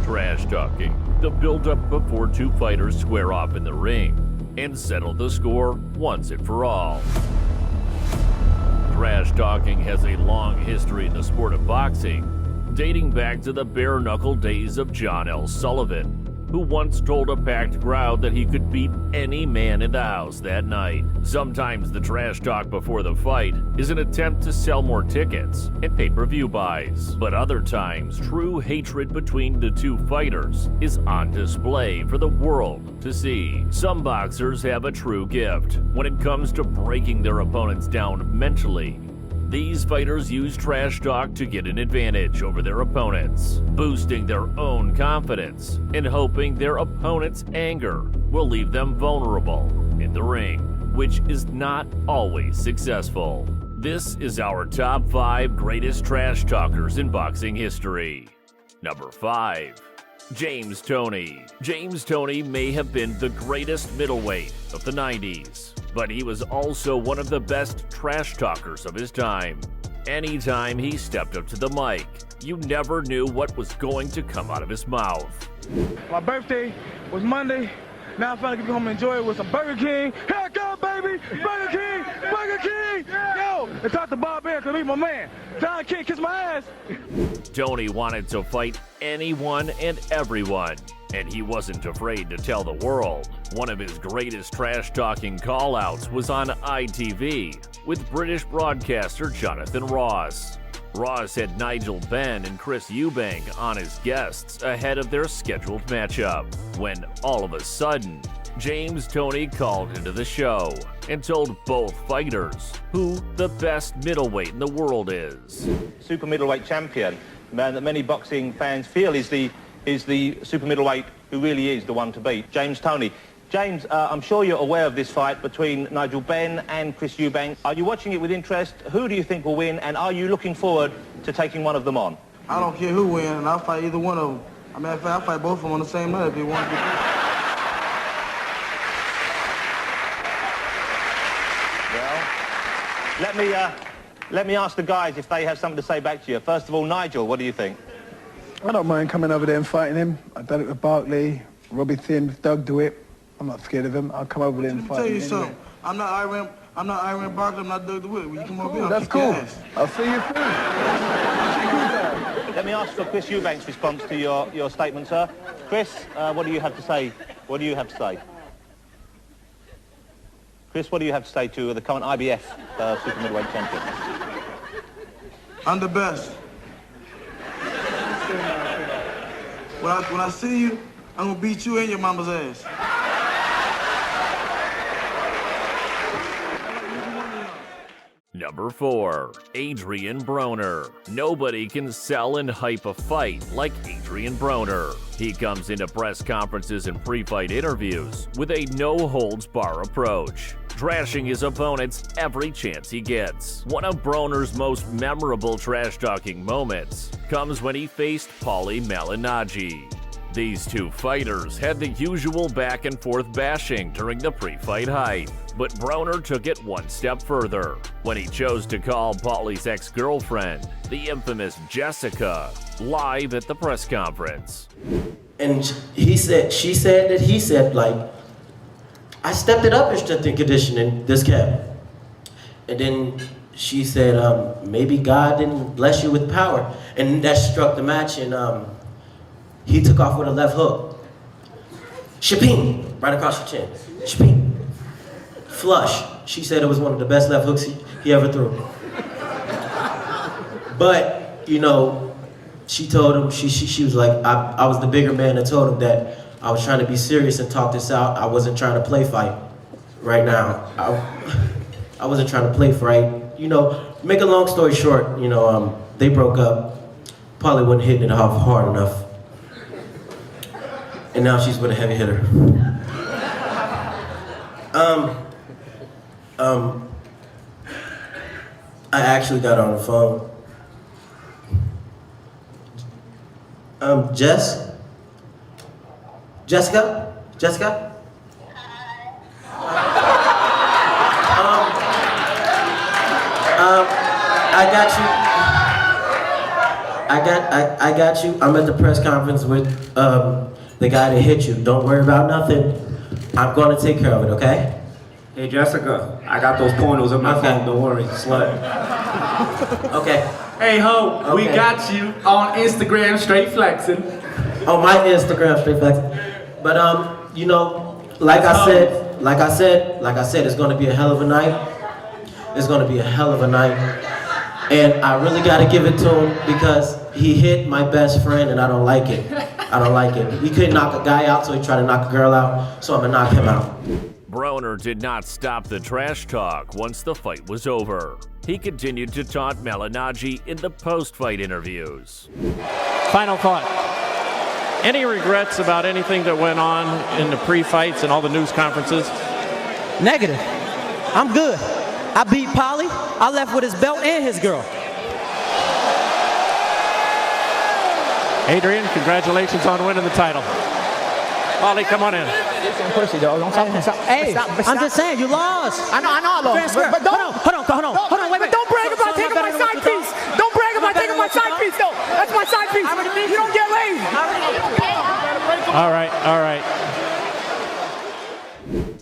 Trash talking, the build-up before two fighters square off in the ring and settle the score once and for all. Trash talking has a long history in the sport of boxing, dating back to the bare-knuckle days of John L. Sullivan, who once told a packed crowd that he could beat any man in the house that night. Sometimes the trash talk before the fight is an attempt to sell more tickets and pay-per-view buys. But other times, true hatred between the two fighters is on display for the world to see. Some boxers have a true gift when it comes to breaking their opponents down mentally. These fighters use trash talk to get an advantage over their opponents, boosting their own confidence and hoping their opponent's anger will leave them vulnerable in the ring, which is not always successful. This is our top 5 greatest trash talkers in boxing history. Number 5. James Toney. James Toney may have been the greatest middleweight of the 90s, but he was also one of the best trash talkers of his time. Anytime he stepped up to the mic, you never knew what was going to come out of his mouth. My birthday was Monday. Now I'm finally gonna come home and enjoy it with some Burger King. Here I come, baby! Burger King! Burger King! Yo! And talk to Bob Bear, cause he's my man. Don King, kiss my ass! Tony wanted to fight anyone and everyone, and he wasn't afraid to tell the world. One of his greatest trash-talking call-outs was on ITV with British broadcaster Jonathan Ross. Ross had Nigel Benn and Chris Eubank on as guests ahead of their scheduled matchup, when all of a sudden, James Toney called into the show and told both fighters who the best middleweight in the world is. Super middleweight champion, man that many boxing fans feel is the super middleweight who really is the one to beat, James Toney. James, I'm sure you're aware of this fight between Nigel Benn and Chris Eubank. Are you watching it with interest? Who do you think will win, and are you looking forward to taking one of them on? I don't care who wins, and I'll fight either one of them. I mean, I'll fight both of them on the same night if they want to. Well, let me ask the guys if they have something to say back to you. First of all, Nigel, what do you think? I don't mind coming over there and fighting him. I've done it with Barkley, Robbie Thin, Doug do it. I'm not scared of him. I'll come over there and fight him. Let me tell you anyway. something. I'm not Iron Barkley, I'm not Doug DeWitt. When you come over here, That's cool. I'll see you soon. Let me ask for Chris Eubank's response to your statement, sir. Chris, what do you have to say? What do you have to say? Chris, what do you have to say to the current IBF super middleweight champion? I'm the best. When I see you, I'm gonna beat you and your mama's ass. Number 4. Adrian Broner. Nobody can sell and hype a fight like Adrian Broner. He comes into press conferences and pre-fight interviews with a no-holds-bar approach, trashing his opponents every chance he gets. One of Broner's most memorable trash-talking moments comes when he faced Paulie Malignaggi. These two fighters had the usual back-and-forth bashing during the pre-fight hype, but Broner took it one step further when he chose to call Paulie's ex-girlfriend, the infamous Jessica, live at the press conference. And she said, like, I stepped it up in strength and conditioning, this camp. And then she said, maybe God didn't bless you with power. And that struck the match, and he took off with a left hook. Shaping, right across the chin. Shaping. Flush. She said it was one of the best left hooks he ever threw. But, you know, she told him, she was like, I was the bigger man and told him that I was trying to be serious and talk this out. I wasn't trying to play fight right now. I wasn't trying to play fight. You know, make a long story short, you know, they broke up. Paulie wasn't hitting it off hard enough. And now she's with a heavy hitter. I actually got on the phone. Jessica? I got you. I'm at the press conference with the guy that hit you. Don't worry about nothing. I'm gonna take care of it, okay? Hey Jessica, I got those pornos on my phone. Don't worry, slut. Okay. Hey ho, we Okay. got you on Instagram, straight flexing. On my Instagram, straight facts. But you know, like I said, it's gonna be a hell of a night. It's gonna be a hell of a night. And I really gotta give it to him because he hit my best friend and I don't like it. I don't like it. He couldn't knock a guy out, so he tried to knock a girl out, so I'm gonna knock him out. Broner did not stop the trash talk once the fight was over. He continued to taunt Malignaggi in the post-fight interviews. Final thought. Any regrets about anything that went on in the pre-fights and all the news conferences? Negative. I'm good. I beat Polly. I left with his belt and his girl. Adrian, congratulations on winning the title. Polly, come on in. Pussy, dog. Don't stop. Hey, I'm just saying, you lost. I know I lost. But don't. Hold on, wait. Don't brag about taking my side piece. Don't brag about taking my side piece, though. That's my side piece. You don't get lazy. All right.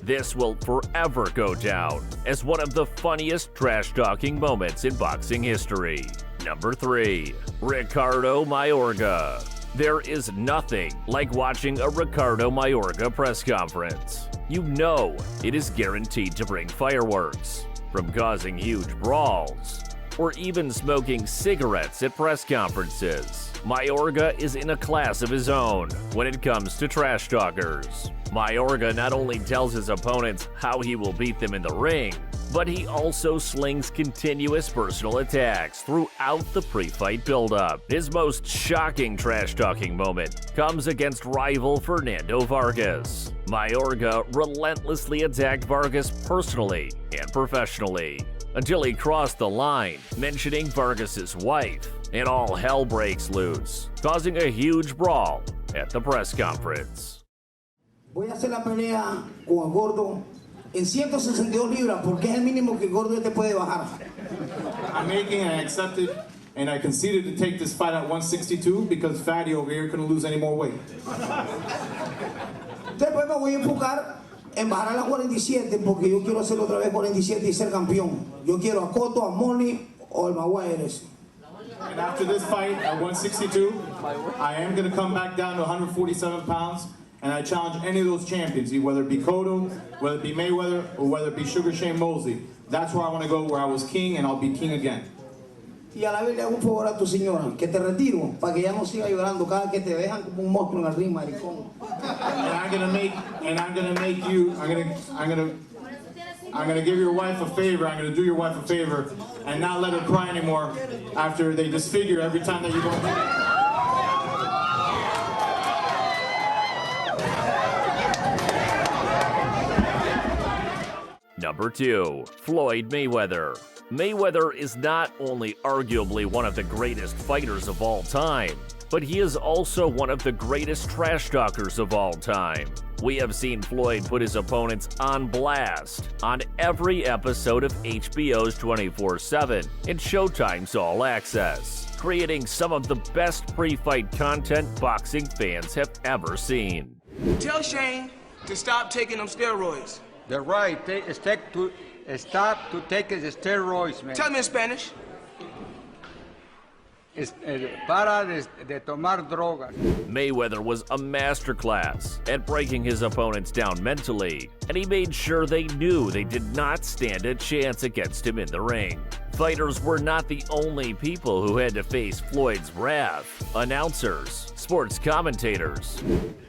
This will forever go down as one of the funniest trash-talking moments in boxing history. Number 3, Ricardo Mayorga. There is nothing like watching a Ricardo Mayorga press conference. You know it is guaranteed to bring fireworks, from causing huge brawls, or even smoking cigarettes at press conferences. Mayorga is in a class of his own when it comes to trash talkers. Mayorga not only tells his opponents how he will beat them in the ring, but he also slings continuous personal attacks throughout the pre-fight build-up. His most shocking trash-talking moment comes against rival Fernando Vargas. Mayorga relentlessly attacked Vargas personally and professionally until he crossed the line, mentioning Vargas's wife, and all hell breaks loose, causing a huge brawl at the press conference. Voy a hacer la pelea con el gordo en 162 libras porque es el mínimo que el gordo te puede bajar. I'm making and I accepted and I conceded to take this fight at 162 because Fatty over here couldn't lose any more weight. Después me voy a enfocar en bajar a las 47 porque yo quiero hacer otra vez 47 y ser campeón. Yo quiero a Cotto, a Money o el Maguire. And after this fight at 162, I am going to come back down to 147 pounds and I challenge any of those champions, whether it be Cotto, whether it be Mayweather, or whether it be Sugar Shane Mosley. That's where I want to go, where I was king and I'll be king again. Y a la vez le hago un favor a tu señora, que te retiro, para que ya no siga llorando cada que te dejan como un monstruo en el ring, maricón. And I'm gonna give your wife a favor. I'm gonna do your wife a favor and not let her cry anymore after they disfigure every time that you go. Number 2, Floyd Mayweather. Mayweather is not only arguably one of the greatest fighters of all time, but he is also one of the greatest trash talkers of all time. We have seen Floyd put his opponents on blast on every episode of HBO's 24/7 and Showtime's All Access, creating some of the best pre-fight content boxing fans have ever seen. Tell Shane to stop taking them steroids. They're right. Stop to take the steroids, man. Tell me in Spanish. Para de tomar drogas. Mayweather was a masterclass at breaking his opponents down mentally, and he made sure they knew they did not stand a chance against him in the ring. Fighters were not the only people who had to face Floyd's wrath. Announcers, sports commentators.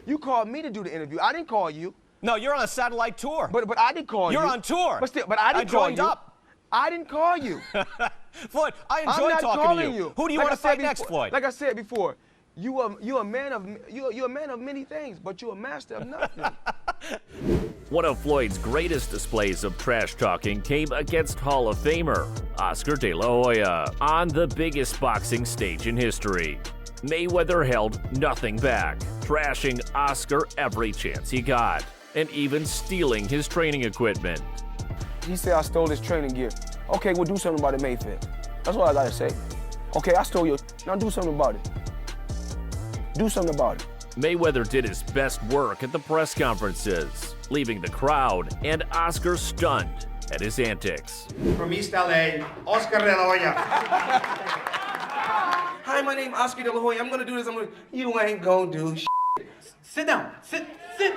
You called me to do the interview. I didn't call you. No, you're on a satellite tour. But I didn't call you. You're on tour. But still, I didn't call you. I joined up. I didn't call you. Floyd, I enjoy I'm not talking calling to you. Who do you like want to fight next, Floyd? Like I said before, you're a man of many things, but you're a master of nothing. One of Floyd's greatest displays of trash talking came against Hall of Famer Oscar De La Hoya on the biggest boxing stage in history. Mayweather held nothing back, trashing Oscar every chance he got, and even stealing his training equipment. He said I stole his training gear. Okay, we'll do something about it, Mayfair. That's all I gotta say. Okay, I stole your. Now do something about it. Do something about it. Mayweather did his best work at the press conferences, leaving the crowd and Oscar stunned at his antics. From East LA, Oscar De La Hoya. Hi, my name is Oscar De La Hoya. I'm gonna do this. You ain't gonna do shit. Sit down. Sit down.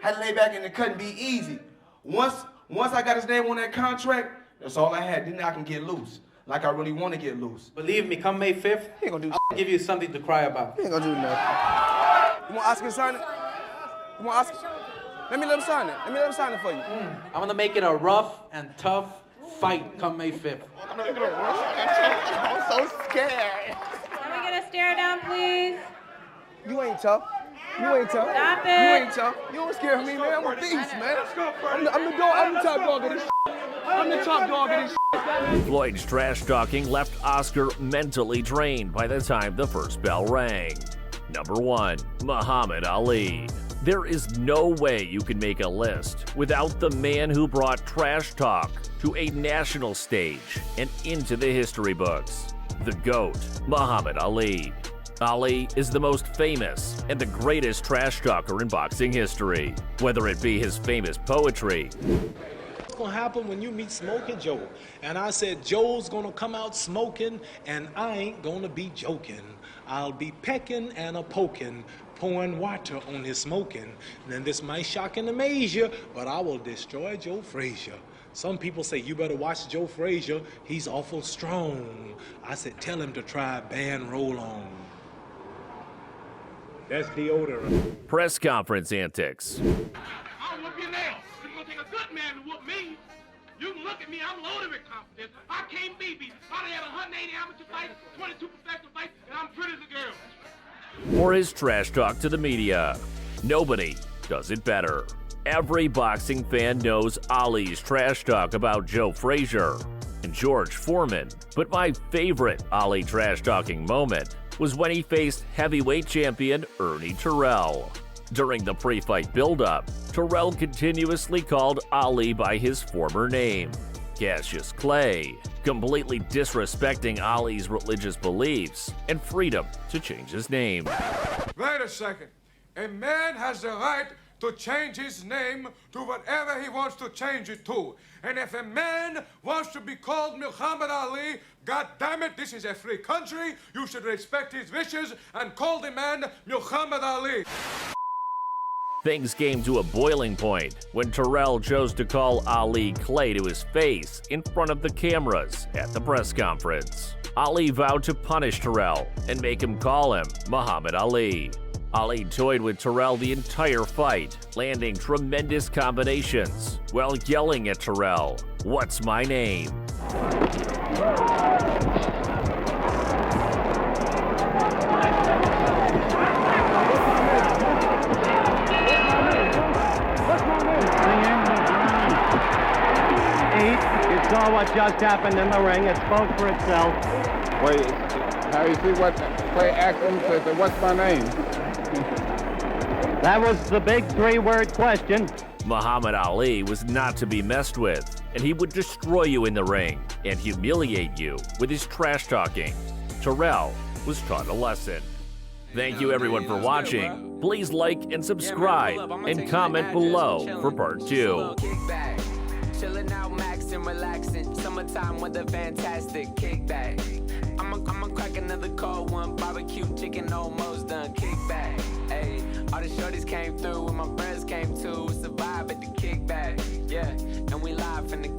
Had to lay back in the cut and be easy. Once I got his name on that contract, that's all I had. Then I can get loose. Like I really want to get loose. Believe me, come May 5th, He ain't gonna do I'll give you something to cry about. He ain't gonna do nothing. You want Oscar to sign it? You want Oscar? Let me sign it. Let me sign it for you. I'm gonna make it a rough and tough fight come May 5th. I'm so scared. Can we get a stare down, please? You ain't tough. You ain't tough. Stop it. You ain't tough. You don't scare me, man. I'm a beast, man. I'm the dog. I'm the top dog of this. I'm the top dog of this. Floyd's trash talking left Oscar mentally drained by the time the first bell rang. Number 1, Muhammad Ali. There is no way you can make a list without the man who brought trash talk to a national stage and into the history books. The GOAT, Muhammad Ali. Ali is the most famous and the greatest trash talker in boxing history, whether it be his famous poetry. What's gonna happen when you meet Smoking Joe? And I said, Joe's gonna come out smoking, and I ain't gonna be joking. I'll be pecking and a poking, pouring water on his smoking. Then this might shock and amaze you, but I will destroy Joe Frazier. Some people say, you better watch Joe Frazier, he's awful strong. I said, tell him to try band roll-on. That's deodorant. Press conference antics. I'll whoop your nails. It's gonna take a good man to whoop me. You can look at me, I'm loaded with confidence. I can't be beat. I done had 180 amateur fights, 22 professional fights, and I'm pretty as a girl. Or his trash talk to the media. Nobody does it better. Every boxing fan knows Ali's trash talk about Joe Frazier and George Foreman. But my favorite Ali trash talking moment was when he faced heavyweight champion Ernie Terrell. During the pre-fight build-up, Terrell continuously called Ali by his former name, Cassius Clay, completely disrespecting Ali's religious beliefs and freedom to change his name. Wait a second. A man has the right to change his name to whatever he wants to change it to. And if a man wants to be called Muhammad Ali, God damn it, this is a free country. You should respect his wishes and call the man Muhammad Ali. Things came to a boiling point when Terrell chose to call Ali Clay to his face in front of the cameras at the press conference. Ali vowed to punish Terrell and make him call him Muhammad Ali. Ali toyed with Terrell the entire fight, landing tremendous combinations while yelling at Terrell, "What's my name?" You saw what just happened in the ring. It spoke for itself. Wait, how you see what Clay asked him? Said, "What's my name?" That was the big three-word question. Muhammad Ali was not to be messed with, and he would destroy you in the ring and humiliate you with his trash talking. Terrell was taught a lesson. Thank you everyone for watching. Please like and subscribe and comment below for part 2. Chilling out, maxing, relaxing. Summertime with a fantastic kickback. I'ma crack another cold one. Barbecue chicken almost done. Kickback. Hey, all the shorties came through and my friends came too. Survive at the kickback. Yeah, and we live in the